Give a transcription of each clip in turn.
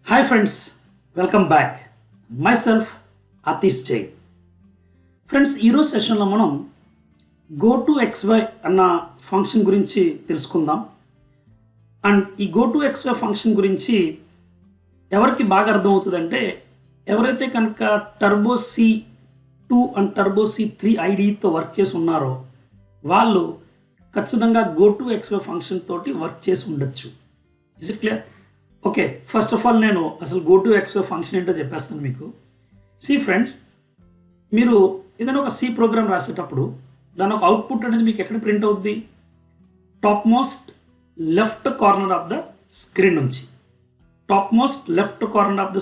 Hi friends, welcome back. Myself Atish Jain. Friends ఈరోజు సెషన్లో మనం గో టు ఎక్స్వై అన్న ఫంక్షన్ గురించి తెలుసుకుందాం. అండ్ ఈ గో టు ఎక్స్వై ఫంక్షన్ గురించి ఎవరికి బాగా అర్థమవుతుందంటే ఎవరైతే కనుక turbo C2 and turbo C3 ఐడితో వర్క్ చేసి ఉన్నారో వాళ్ళు ఖచ్చితంగా గో టు ఎక్స్వై ఫంక్షన్ తోటి వర్క్ చేసి ఉండొచ్చు. Is it clear? Okay, first of all నేను అసలు గో టు ఎక్స్వై ఫంక్షన్ ఏంటో చెప్పేస్తాను మీకు. ఫ్రెండ్స్, మీరు ఏదైనా ఒక సి ప్రోగ్రామ్ రాసేటప్పుడు దాని ఒక అవుట్పుట్ అనేది మీకు ఎక్కడ ప్రింట్ అవుద్ది? Top most left corner of the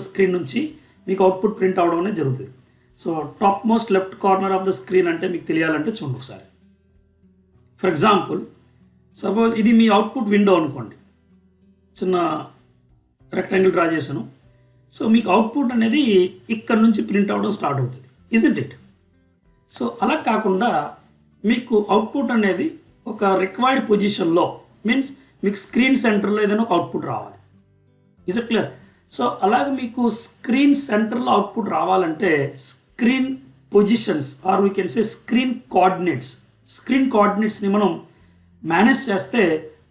screen నుంచి మీకు అవుట్పుట్ ప్రింట్ అవడం అనేది జరుగుతుంది. So top most left corner of the screen అంటే మీకు తెలియాలంటే చూడండి ఒకసారి. ఫర్ ఎగ్జాంపుల్, సపోజ్ ఇది మీ అవుట్పుట్ విండో అనుకోండి, చిన్న రెక్టాంగిల్ డ్రా చేశాను. సో మీకు అవుట్పుట్ అనేది ఇక్కడ నుంచి ప్రింట్ అవ్వడం స్టార్ట్ అవుతుంది, ఇజంట్ ఇట్? సో అలా కాకుండా మీకు అవుట్పుట్ అనేది ఒక రిక్వైర్డ్ పొజిషన్లో, మీన్స్ మీకు స్క్రీన్ సెంటర్లో ఏదైనా ఒక అవుట్పుట్ రావాలి. Is it clear? సో అలాగే మీకు స్క్రీన్ సెంటర్లో అవుట్పుట్ రావాలంటే screen positions or we can say screen కోఆర్డినేట్స్ని మనం మేనేజ్ చేస్తే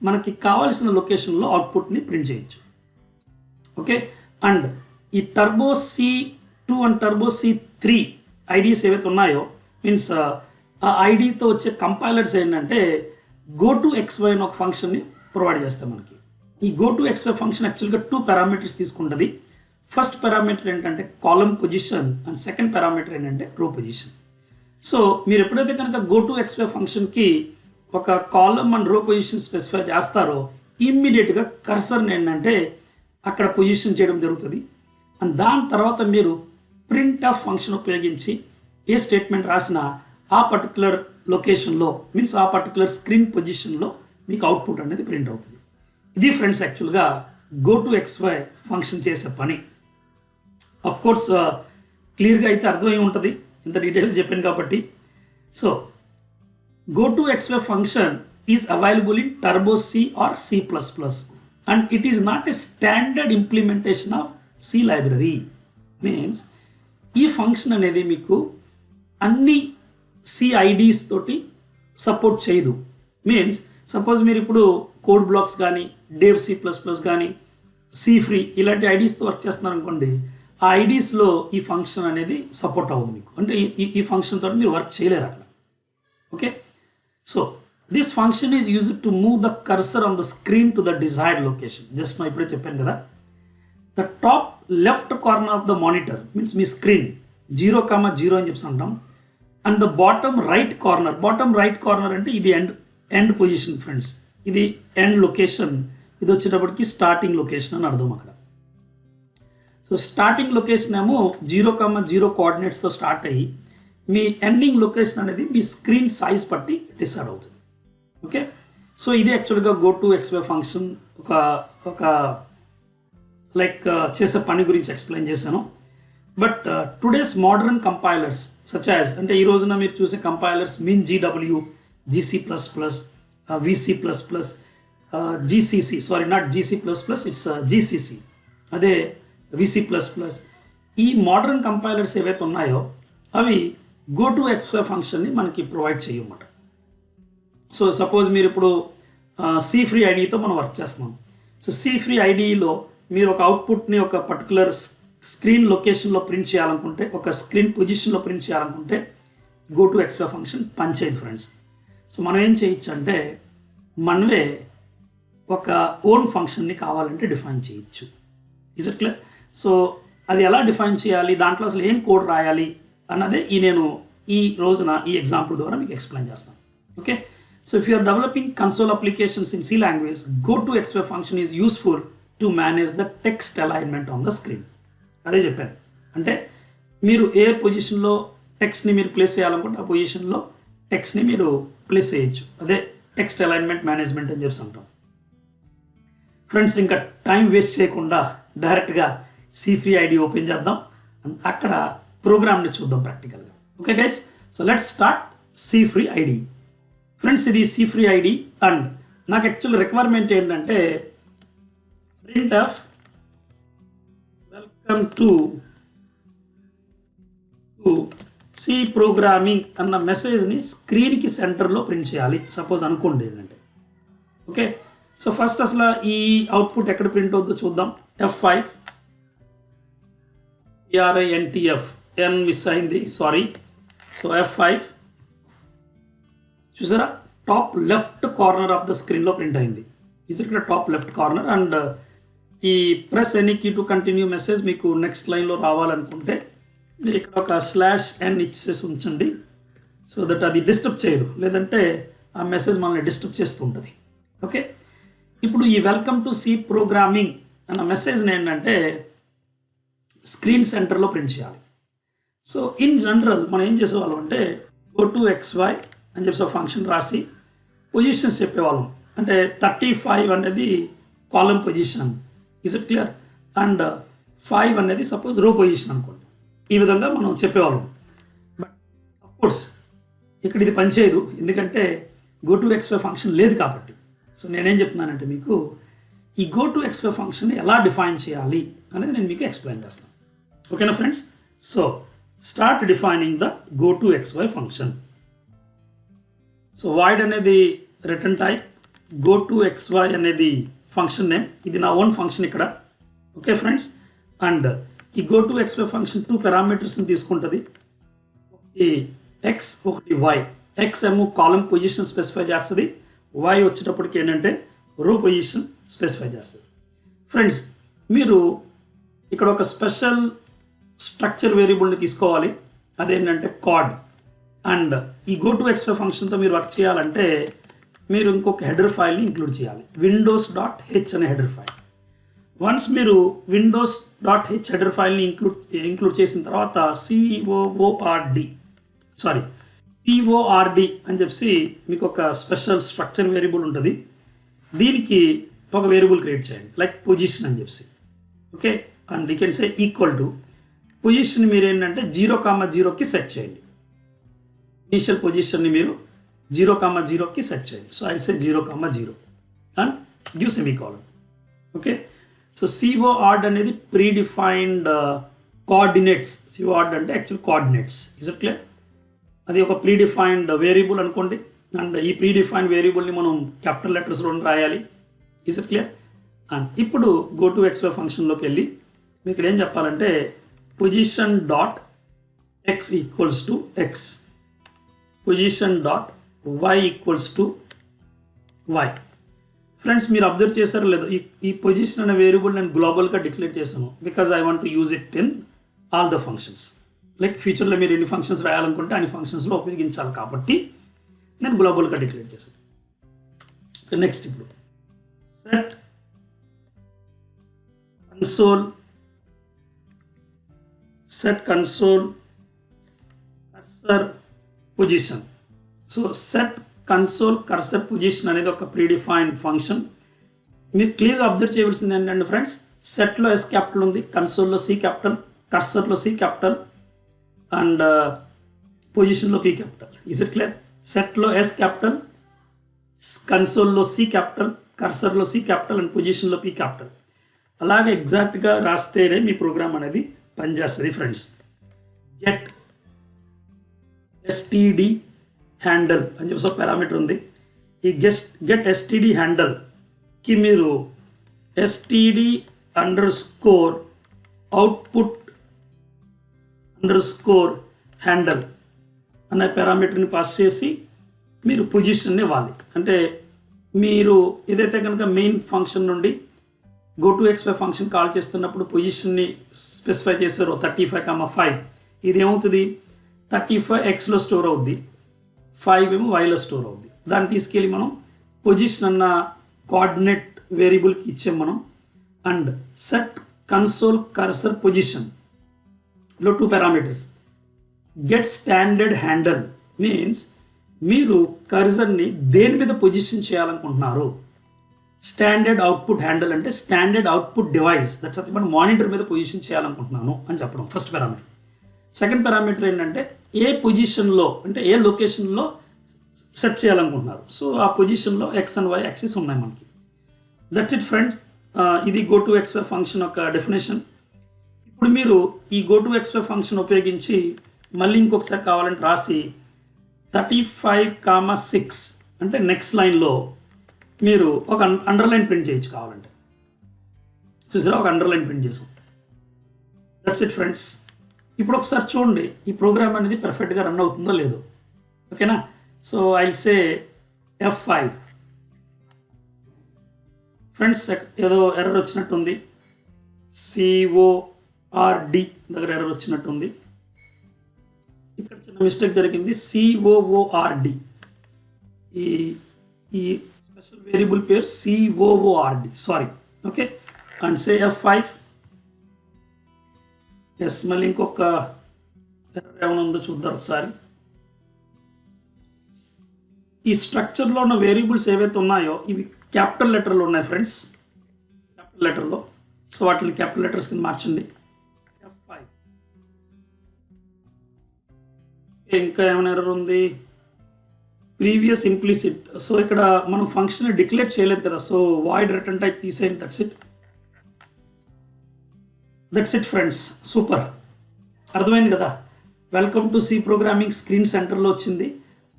మనకి కావాల్సిన లొకేషన్లో అవుట్పుట్ని ప్రింట్ చేయొచ్చు. ఓకే, అండ్ ఈ turbo C2 and turbo C3 IDs ఏవైతే ఉన్నాయో, మీన్స్ ఆ ఐడితో వచ్చే కంపైలర్స్ ఏంటంటే గో టు ఎక్స్వై అని ఒక ఫంక్షన్ని ప్రొవైడ్ చేస్తాం మనకి. ఈ గో టు ఎక్స్వై ఫంక్షన్ యాక్చువల్గా 2 పారామీటర్స్ తీసుకుంటుంది. ఫస్ట్ పారామీటర్ ఏంటంటే column position and second parameter ఏంటంటే రో పొజిషన్. సో మీరు ఎప్పుడైతే కనుక గో టు ఎక్స్వై ఫంక్షన్కి ఒక కాలమ్ అండ్ రో పొజిషన్ స్పెసిఫై చేస్తారో ఇమ్మీడియట్గా కర్సర్ని ఏంటంటే అక్కడ పొజిషన్ చేయడం జరుగుతుంది. అండ్ దాని తర్వాత మీరు ప్రింట్ ఆఫ్ ఫంక్షన్ ఉపయోగించి ఏ స్టేట్మెంట్ రాసినా ఆ పర్టికులర్ లొకేషన్లో, మీన్స్ ఆ పర్టికులర్ స్క్రీన్ పొజిషన్లో మీకు అవుట్పుట్ అనేది ప్రింట్ అవుతుంది. ఇది ఫ్రెండ్స్ యాక్చువల్గా గో టు ఎక్స్వై ఫంక్షన్ చేసే పని. అఫ్ కోర్స్ క్లియర్గా అయితే అర్థమై ఉంటుంది ఇంత డీటెయిల్గా చెప్పాను కాబట్టి. So go to X Y function is available in turbo C or C++. And it is not a standard implementation of C library. Means ఈ ఫంక్షన్ అనేది మీకు అన్ని CIDs తోటి సపోర్ట్ చేయదు. మీన్స్ సపోజ్ మీరు ఇప్పుడు కోడ్ బ్లాక్స్ కానీ డేవ్ C++ కానీ C free ఇలాంటి ఐడీస్తో వర్క్ చేస్తున్నారు అనుకోండి, ఆ ఐడీస్లో ఈ ఫంక్షన్ అనేది సపోర్ట్ అవ్వదు మీకు. అంటే ఈ ఫంక్షన్ తోటి మీరు వర్క్ చేయలేరు అక్కడ. Okay, so this function is used to move the cursor on the screen to the desired location. Just now ఇప్పుడే చెప్పాను కదా, the top left corner of the monitor means me screen 0,0 అని చెప్పి అంటాం. And the bottom right corner అంటే ఇది end position friends. ఇది end location, ఇది వచ్చేటప్పటికి స్టార్టింగ్ లొకేషన్ అని అర్థం అక్కడ. సో స్టార్టింగ్ లొకేషన్ ఏమో 0,0 కోఆర్డినేట్స్తో స్టార్ట్ అయ్యి మీ ఎండింగ్ లొకేషన్ అనేది మీ స్క్రీన్ సైజ్ బట్టి డిసైడ్ అవుతుంది. ఓకే, సో ఇది యాక్చువల్గా గో టు ఎక్స్వై ఫంక్షన్ ఒక లైక్ చేసే పని గురించి ఎక్స్ప్లెయిన్ చేశాను. But today's modern compilers such as, అంటే ఈ రోజున మీరు చూసే compilers MinGW, GC++, VC++, GCC, sorry not GC++, it's GCC, అదే VC++. ఈ మోడర్న్ కంపైలర్స్ ఏవైతే ఉన్నాయో అవి గో టు ఎక్స్వై ఫంక్షన్ని మనకి ప్రొవైడ్ చేయమాట. సో సపోజ్ మీరు ఇప్పుడు C free ఐడితో మనం వర్క్ చేస్తున్నాం. సో C free ఐడిలో మీరు ఒక అవుట్పుట్ని ఒక పర్టికులర్ స్క్రీన్ లొకేషన్లో ప్రింట్ చేయాలనుకుంటే, ఒక స్క్రీన్ పొజిషన్లో ప్రింట్ చేయాలనుకుంటే గో టు ఎక్స్వై ఫంక్షన్ పనిచేయదు ఫ్రెండ్స్. సో మనం ఏం చేయొచ్చు అంటే మనమే ఒక ఓన్ ఫంక్షన్ని కావాలంటే డిఫైన్ చేయొచ్చు. Is it clear? సో అది ఎలా డిఫైన్ చేయాలి, దాంట్లో అసలు ఏం కోడ్ రాయాలి అన్నదే నేను ఈ రోజున ఈ ఎగ్జాంపుల్ ద్వారా మీకు ఎక్స్ప్లెయిన్ చేస్తాను. Okay, so if you are developing console applications in C language, go to xy function is useful to manage the text alignment on the screen. అదే చెప్పాను, అంటే మీరు ఏ పొజిషన్లో టెక్స్ట్ని మీరు ప్లేస్ చేయాలనుకుంటే ఆ పొజిషన్లో టెక్స్ట్ని మీరు ప్లేస్ చేయొచ్చు. అదే టెక్స్ట్ అలైన్మెంట్ మేనేజ్మెంట్ అని చెప్పి అంటాం. ఫ్రెండ్స్, ఇంకా టైం వేస్ట్ చేయకుండా డైరెక్ట్గా C free ఐడి ఓపెన్ చేద్దాం, అక్కడ ప్రోగ్రామ్ని చూద్దాం ప్రాక్టికల్గా. Okay guys, so let's start C free ID. Friends, ఇది C free ఐడి అండ్ నాకు యాక్చువల్ రిక్వైర్మెంట్ ఏంటంటే print of welcome to C programming అన్న మెసేజ్ని స్క్రీన్కి సెంటర్లో ప్రింట్ చేయాలి సపోజ్ అనుకోండి ఏంటంటే. ఓకే, సో ఫస్ట్ అసలు ఈ అవుట్పుట్ ఎక్కడ ప్రింట్ అవుతుందో చూద్దాం. F5 ERINTF ఎన్ మిస్ అయింది, సారీ. సో F5 చూసారా, top left corner of the స్క్రీన్లో ప్రింట్ అయింది. ఇస్ ఇక్కడ టాప్ లెఫ్ట్ కార్నర్. అండ్ ఈ press any key to continue message మీకు నెక్స్ట్ లైన్లో రావాలనుకుంటే మీరు ఇక్కడ ఒక /n ఇచ్చేసి ఉంచండి, సో దట్ అది డిస్టర్బ్ చేయదు, లేదంటే ఆ మెసేజ్ మనల్ని డిస్టర్బ్ చేస్తూ ఉంటుంది. ఓకే, ఇప్పుడు ఈ వెల్కమ్ టు సి ప్రోగ్రామింగ్ అన్న మెసేజ్ని ఏంటంటే స్క్రీన్ సెంటర్లో ప్రింట్ చేయాలి. సో ఇన్ జనరల్ మనం ఏం చేసేవాళ్ళం అంటే go to xy అని చెప్పి ఫంక్షన్ రాసి పొజిషన్స్ చెప్పేవాళ్ళం. అంటే 35 అనేది column position, is it clear, and 5 అనేది సపోజ్ రో పొజిషన్ అనుకోండి. ఈ విధంగా మనం చెప్పేవాళ్ళం. బట్ అఫ్కోర్స్ ఇక్కడ ఇది పనిచేయదు, ఎందుకంటే go to xy ఫంక్షన్ లేదు కాబట్టి. సో నేనేం చెప్తున్నానంటే మీకు ఈ go to xy ఫంక్షన్ ఎలా డిఫైన్ చేయాలి అనేది నేను మీకు ఎక్స్ప్లెయిన్ చేస్తాను. ఓకేనా friends? So start defining the go to xy function. So void అనేది return type, go to xy అనేది ఫంక్షన్ నేమ్, ఇది నా ఓన్ ఫంక్షన్ ఇక్కడ. ఓకే ఫ్రెండ్స్, అండ్ ఈ go to xy ఫంక్షన్ 2 పారామీటర్స్ని తీసుకుంటుంది, ఒకటి x ఒకటి y. x ఏమో కాలమ్ పొజిషన్ స్పెసిఫై చేస్తుంది, y వచ్చేటప్పటికి ఏంటంటే రో పొజిషన్ స్పెసిఫై చేస్తుంది. ఫ్రెండ్స్, మీరు ఇక్కడ ఒక స్పెషల్ స్ట్రక్చర్ వేరియబుల్ని తీసుకోవాలి, అదేంటంటే కార్డ్. అండ్ ఈ go to xy ఫంక్షన్తో మీరు వర్క్ చేయాలంటే మీరు ఇంకొక హెడర్ ఫైల్ని ఇంక్లూడ్ చేయాలి, windows.h అనే హెడర్ ఫైల్. వన్స్ మీరు windows.h హెడర్ ఫైల్ని ఇంక్లూడ్ చేసిన తర్వాత CORD అని చెప్పి మీకు ఒక స్పెషల్ స్ట్రక్చర్ వేరియబుల్ ఉంటుంది. దీనికి ఒక వేరియబుల్ క్రియేట్ చేయండి, లైక్ పొజిషన్ అని చెప్పి. Okay, and you can say equal to position మీరు ఏంటంటే 0,0కి సెట్ చేయండి. ఇనిషియల్ పొజిషన్ని మీరు 0,0కి సెట్ చేయండి. So I say 0,0 and give semicolon. Okay, so CORD అనేది ప్రీ డిఫైన్డ్ కోఆర్డినేట్స్. CORD అంటే actual coordinates, is it clear? అది ఒక ప్రీ డిఫైన్డ్ వేరియబుల్ అనుకోండి, అండ్ ఈ ప్రీ డిఫైన్డ్ వేరియబుల్ని మనం క్యాపిటల్ లెటర్స్లో రాయాలి, ఇస్ ఇట్ క్లియర్? అండ్ ఇప్పుడు go to xy ఫంక్షన్లోకి వెళ్ళి మీకు ఇక్కడ ఏం చెప్పాలంటే position dot x equals to x, position dot y equals to y. Friends, మీరు అబ్జర్వ్ చేశారో లేదో, ఈ పొజిషన్ అనే వేరియబుల్ నేను గ్లోబల్గా డిక్లేర్ చేశాను, because I want to use it in all the functions. Like ఫ్యూచర్లో మీరు ఎన్ని ఫంక్షన్స్ రాయాలనుకుంటే అన్ని ఫంక్షన్స్లో ఉపయోగించాలి కాబట్టి నేను గ్లోబల్గా డిక్లేర్ చేశాను. నెక్స్ట్ ఇప్పుడు set console cursor position. So set console cursor position అనేది ఒక ప్రీడిఫైన్డ్ ఫంక్షన్. మీరు క్లియర్గా అబ్జర్వ్ చేయవలసింది ఏంటంటే ఫ్రెండ్స్, సెట్లో S క్యాపిటల్ ఉంది, కన్సోల్లో C క్యాపిటల్, కర్సర్లో C క్యాపిటల్, అండ్ పొజిషన్లో P capital. Is it clear? సెట్లో S క్యాపిటల్, కన్సోల్లో C క్యాపిటల్, కర్సర్లో C క్యాపిటల్ అండ్ పొజిషన్లో P క్యాపిటల్. అలాగే ఎగ్జాక్ట్గా రాస్తేనే మీ ప్రోగ్రామ్ అనేది పనిచేస్తుంది ఫ్రెండ్స్. గెట్ STD హ్యాండల్ అని చెప్పి ఒక పారామీటర్ ఉంది. ఈ గెట్ STD హ్యాండల్కి మీరు STD_output_handle అనే పారామీటర్ని పాస్ చేసి మీరు పొజిషన్ని ఇవ్వాలి. అంటే మీరు ఏదైతే కనుక మెయిన్ ఫంక్షన్ నుండి go to xy function call చేస్తున్నప్పుడు పొజిషన్ని స్పెసిఫై చేశారో 35,5, ఇది ఏమవుతుంది 35xలో స్టోర్ అవుద్ది, 5 ఏమో వైలో స్టోర్ అవుద్ది. దాన్ని తీసుకెళ్ళి మనం పొజిషన్ అన్న కోఆర్డినేట్ వేరియబుల్కి ఇచ్చాం మనం. అండ్ సెట్ కన్సోల్ కర్సర్ పొజిషన్లో 2 parameters. Get standard handle means మీరు కర్సర్ని దేని మీద పొజిషన్ చేయాలనుకుంటున్నారు. స్టాండర్డ్ అవుట్పుట్ హ్యాండల్ అంటే స్టాండర్డ్ అవుట్పుట్ డివైస్, దట్స్ మనం మానిటర్ మీద పొజిషన్ చేయాలనుకుంటున్నాను అని చెప్పడం ఫస్ట్ పారామీటర్. సెకండ్ పారామీటర్ ఏంటంటే ఏ పొజిషన్లో అంటే ఏ లొకేషన్లో సెట్ చేయాలనుకుంటున్నారు. సో ఆ పొజిషన్లో X అండ్ Y యాక్సిస్ ఉన్నాయి మనకి. దట్స్ ఇట్ ఫ్రెండ్స్, ఇది go to xy ఫంక్షన్ యొక్క డెఫినేషన్. ఇప్పుడు మీరు ఈ గో టు ఎక్స్వై ఫంక్షన్ ఉపయోగించి మళ్ళీ ఇంకొకసారి కావాలంటే రాసి 35,6 అంటే నెక్స్ట్ లైన్లో మీరు ఒక అండర్లైన్ ప్రింట్ చేయొచ్చు కావాలంటే. చూసారా, ఒక అండర్లైన్ ప్రింట్ చేసాం. That's it friends. ఇప్పుడు ఒకసారి చూడండి ఈ ప్రోగ్రామ్ అనేది పర్ఫెక్ట్గా రన్ అవుతుందో లేదో. ఓకేనా? So I will say F5. Friends ఏదో ఎర్రర్ వచ్చినట్టుంది. CORD దగ్గర ఎర్రర్ వచ్చినట్టుంది. ఇక్కడ చిన్న మిస్టేక్ జరిగింది. COORD, ఈ స్పెషల్ వేరియబుల్ పేరు COORD, sorry. Okay, and say F5. Yes, మళ్ళీ ఇంకొక ఎర్రర్ ఏమైనా ఉందో చూద్దాం ఒకసారి. ఈ స్ట్రక్చర్లో ఉన్న వేరియబుల్స్ ఏవైతే ఉన్నాయో ఇవి క్యాపిటల్ లెటర్లో ఉన్నాయి ఫ్రెండ్స్, క్యాపిటల్ లెటర్లో. సో వాటిని క్యాపిటల్ లెటర్స్ కింద మార్చండి. F5. ఇంకా ఏమైనా ఎర్రర్ ఉంది? Previous implicit. సో ఇక్కడ మనం ఫంక్షన్ డిక్లేర్ చేయలేదు కదా, సో వాయిడ్ రిటర్న్ టైప్ తీసేయండి. That's it friends. సూపర్, అర్థమైంది కదా. Welcome to C programming screen సెంటర్లో వచ్చింది,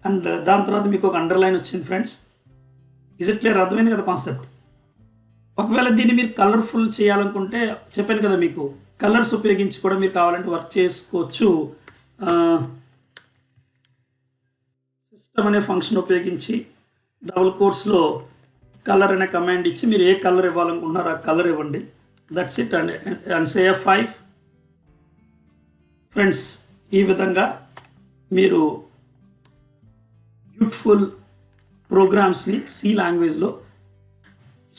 అండ్ దాని తర్వాత మీకు ఒక అండర్లైన్ వచ్చింది ఫ్రెండ్స్. Is it clear? అర్థమైంది కదా కాన్సెప్ట్. ఒకవేళ దీన్ని మీరు కలర్ఫుల్ చేయాలనుకుంటే చెప్పాను కదా, మీకు కలర్స్ ఉపయోగించి కూడా మీరు కావాలంటే వర్క్ చేసుకోవచ్చు. సిస్టమ్ అనే ఫంక్షన్ ఉపయోగించి డబుల్ కోట్స్లో కలర్ అనే కమాండ్ ఇచ్చి మీరు ఏ కలర్ ఇవ్వాలనుకుంటున్నారో ఆ కలర్ ఇవ్వండి. That's it. And say F5. Friends, ఈ విధంగా మీరు బ్యూటిఫుల్ ప్రోగ్రామ్స్ని సి లాంగ్వేజ్లో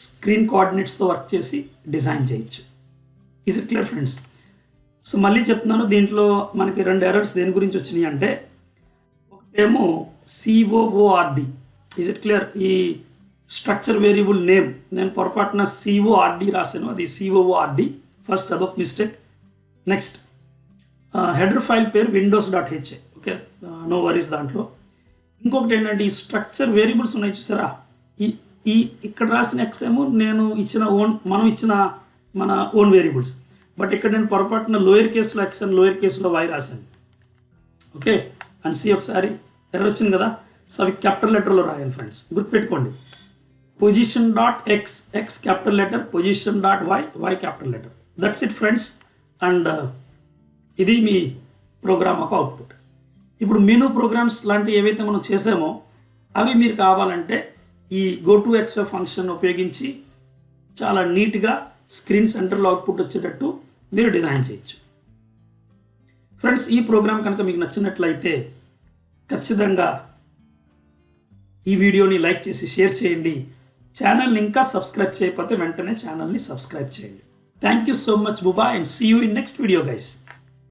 స్క్రీన్ కోఆర్డినేట్స్తో వర్క్ చేసి డిజైన్ చేయొచ్చు. Is it clear friends? So మళ్ళీ చెప్తున్నాను, దీంట్లో మనకి 2 ఎర్రర్స్ దేని గురించి వచ్చినాయి అంటే, ఒకటేమో COORD. Is it clear? ఈ స్ట్రక్చర్ వేరియబుల్ నేమ్ నేను పొరపాటున CORD రాశాను, అది COORD. ఫస్ట్ అదొక మిస్టేక్. నెక్స్ట్ హెడర్ ఫైల్ పేరు windows.h. ఓకే, నో వరీస్ దాంట్లో. ఇంకొకటి ఏంటంటే ఈ స్ట్రక్చర్ వేరియబుల్స్ ఉన్నాయి చూసారా, ఈ ఇక్కడ రాసిన ఎక్స్ ఏమో మనం ఇచ్చిన మన ఓన్ వేరియబుల్స్. బట్ ఇక్కడ నేను పొరపాటున లోయర్ కేసులో ఎక్స్ అండ్ లోయర్ కేసులో వై రాశాను. ఓకే, అండ్ సి ఒకసారి ఎర్రర్ వచ్చింది కదా. సో అవి క్యాపిటల్ లెటర్లో రాయాలి ఫ్రెండ్స్, గుర్తుపెట్టుకోండి. పొజిషన్.x, ఎక్స్ క్యాపిటల్ లెటర్, పొజిషన్.y, Y capital letter. That's it friends. And ఇది మీ ప్రోగ్రామ్ ఒక అవుట్పుట్. ఇప్పుడు మెనూ ప్రోగ్రామ్స్ లాంటివి ఏవైతే మనం చేసామో అవి మీరు కావాలంటే ఈ గో టు ఎక్స్వై ఫంక్షన్ ఉపయోగించి చాలా నీట్గా స్క్రీన్ సెంటర్లో అవుట్పుట్ వచ్చేటట్టు మీరు డిజైన్ చేయొచ్చు. ఫ్రెండ్స్, ఈ ప్రోగ్రామ్ కనుక మీకు నచ్చినట్లయితే ఖచ్చితంగా ఈ వీడియోని లైక్ చేసి షేర్ చేయండి. ఛానల్ని ఇంకా సబ్స్క్రైబ్ చేయకపోతే వెంటనే ఛానల్ని సబ్స్క్రైబ్ చేయండి. Thank you so much. బుబా and see you in next video guys.